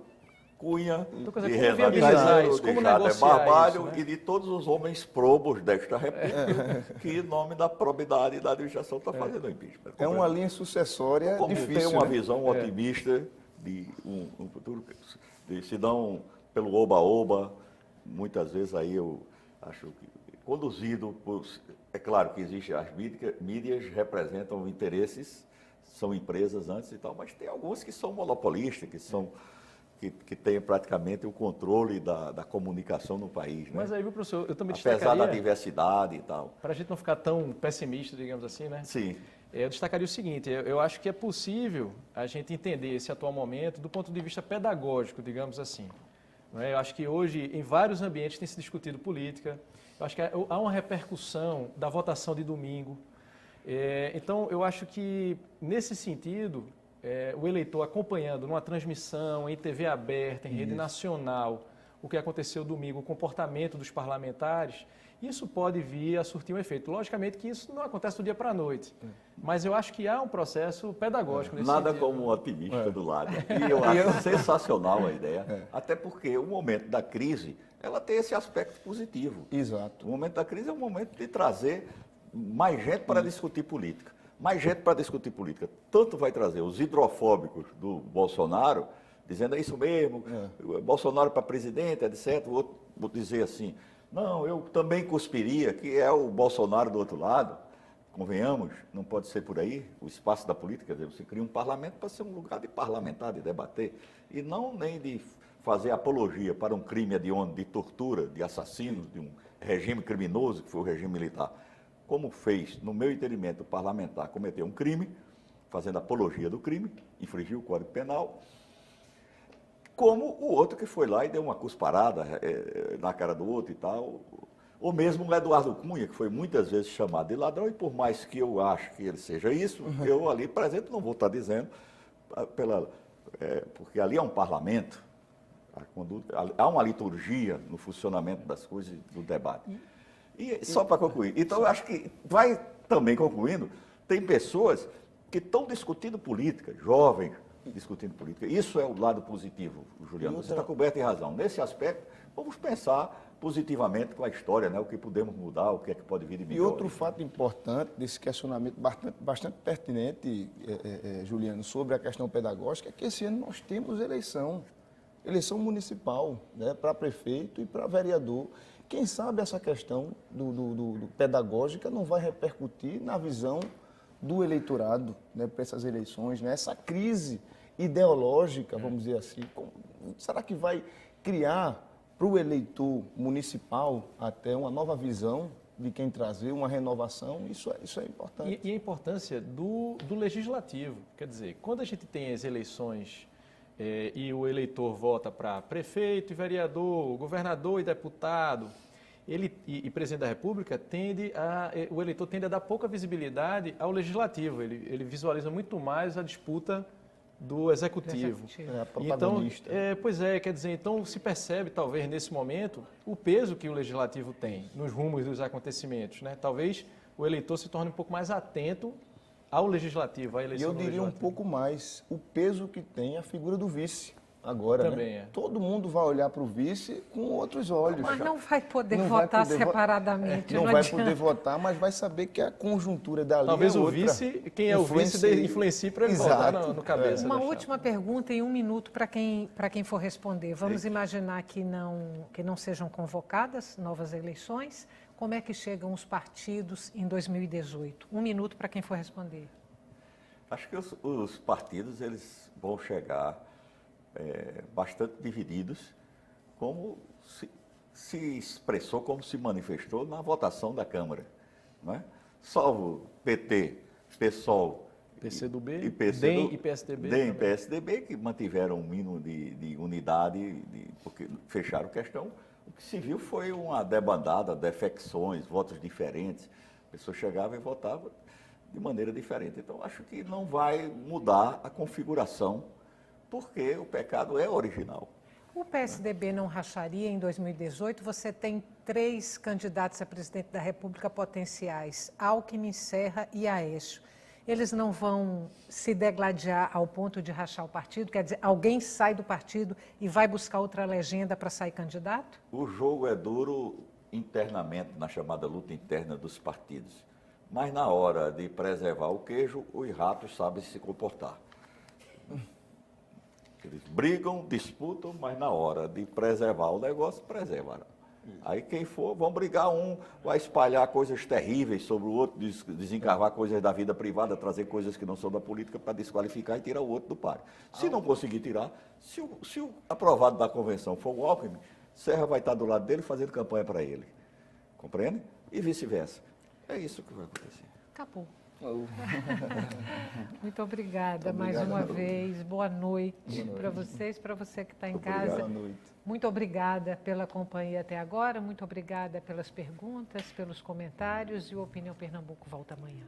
Cunha, de Renan Calheiros, de Jader Barbalho, né? E de todos os homens probos desta República que, em nome da probidade e da administração, está fazendo o impeachment. É uma linha sucessória difícil. Tem uma visão otimista de um futuro, se não pelo oba-oba, muitas vezes aí eu acho que conduzido por... É claro que existem as mídias representam interesses, são empresas antes e tal, mas tem alguns que são monopolistas, que têm praticamente o controle da comunicação no país. Né? Mas aí, viu, professor, eu também apesar destacaria... da diversidade e tal. Para a gente não ficar tão pessimista, digamos assim, né? Sim. Eu destacaria o seguinte, eu acho que é possível a gente entender esse atual momento do ponto de vista pedagógico, digamos assim. Eu acho que hoje, em vários ambientes, tem se discutido política. Eu acho que há uma repercussão da votação de domingo. Então, eu acho que, nesse sentido... o eleitor acompanhando numa transmissão em TV aberta, em rede nacional, o que aconteceu domingo, o comportamento dos parlamentares, isso pode vir a surtir um efeito. Logicamente que isso não acontece do dia para a noite, mas eu acho que há um processo pedagógico nesse Nada sentido. como um otimista do lado. E eu acho sensacional a ideia, até porque o momento da crise, ela tem esse aspecto positivo. Exato. O momento da crise é um momento de trazer mais gente para discutir política. Mais gente para discutir política. Tanto vai trazer os hidrofóbicos do Bolsonaro, dizendo é isso mesmo, Bolsonaro para presidente, etc. O outro vou dizer assim, não, eu também cuspiria, que é o Bolsonaro do outro lado. Convenhamos, não pode ser por aí, o espaço da política, quer dizer, você cria um parlamento para ser um lugar de parlamentar, de debater, e não nem de fazer apologia para um crime hediondo de tortura, de assassinos, de um regime criminoso, que foi o regime militar. Como fez, no meu entendimento, o parlamentar cometeu um crime, fazendo apologia do crime, infringiu o Código Penal, como o outro que foi lá e deu uma cusparada na cara do outro e tal, ou mesmo o Eduardo Cunha, que foi muitas vezes chamado de ladrão, e por mais que eu acho que ele seja isso, eu ali presente não vou estar dizendo, porque ali é um parlamento, há uma liturgia no funcionamento das coisas, do debate. E só para concluir, então eu acho que vai também concluindo, tem pessoas que estão discutindo política, jovens discutindo política. Isso é o lado positivo, Juliano, você está coberto em razão. Nesse aspecto, vamos pensar positivamente com a história, né? O que podemos mudar, o que é que pode vir de melhor. E outro fato importante desse questionamento bastante pertinente, Juliano, sobre a questão pedagógica, é que esse ano nós temos eleição municipal, né, para prefeito e para vereador. Quem sabe essa questão do pedagógica não vai repercutir na visão do eleitorado, né, para essas eleições, né? Essa crise ideológica, vamos dizer assim, será que vai criar para o eleitor municipal até uma nova visão de quem trazer uma renovação? Isso é importante. E a importância do legislativo, quer dizer, quando a gente tem as eleições e o eleitor vota para prefeito e vereador, governador e deputado, e presidente da República, o eleitor tende a dar pouca visibilidade ao legislativo, ele visualiza muito mais a disputa do executivo. Então, quer dizer, então se percebe, talvez, nesse momento, o peso que o legislativo tem nos rumos dos acontecimentos, né? Talvez o eleitor se torne um pouco mais atento ao legislativo, à eleição do legislativo. E eu diria um pouco mais, o peso que tem a figura do vice agora, também, né? Todo mundo vai olhar para o vice com outros olhos. Mas não vai poder votar separadamente. Não vai poder votar, mas vai saber que a conjuntura dali talvez é outra. Talvez o vice, quem é o vice, influencie para ele votar no cabeça. Uma última pergunta em 1 minuto para quem for responder. Vamos imaginar que não sejam convocadas novas eleições. Como é que chegam os partidos em 2018? 1 minuto para quem for responder. Acho que os partidos eles vão chegar bastante divididos, como se expressou, como se manifestou na votação da Câmara. Não é? Salvo PT, PSOL, PCdoB, e DEM e PSDB. DEM e PSDB, que mantiveram um mínimo de unidade, porque fecharam questão. O que se viu foi uma debandada, defecções, votos diferentes. A pessoa chegava e votava de maneira diferente. Então, acho que não vai mudar a configuração, porque o pecado é original. O PSDB não racharia em 2018? Você tem 3 candidatos a presidente da República potenciais, Alckmin, Serra e Aécio. Eles não vão se degladiar ao ponto de rachar o partido? Quer dizer, alguém sai do partido e vai buscar outra legenda para sair candidato? O jogo é duro internamente, na chamada luta interna dos partidos. Mas na hora de preservar o queijo, os ratos sabem se comportar. Eles brigam, disputam, mas na hora de preservar o negócio, preservarão. Aí quem for, vão brigar, um vai espalhar coisas terríveis sobre o outro, desencarvar coisas da vida privada, trazer coisas que não são da política para desqualificar e tirar o outro do páreo. Se não conseguir tirar, se o aprovado da convenção for o Alckmin, Serra vai estar do lado dele fazendo campanha para ele. Compreende? E vice-versa. É isso que vai acontecer. Acabou. Muito obrigada mais uma vez. Boa noite para vocês, para você que está em casa. Boa noite. Muito obrigada pela companhia até agora. Muito obrigada pelas perguntas, pelos comentários. E o Opinião Pernambuco volta amanhã.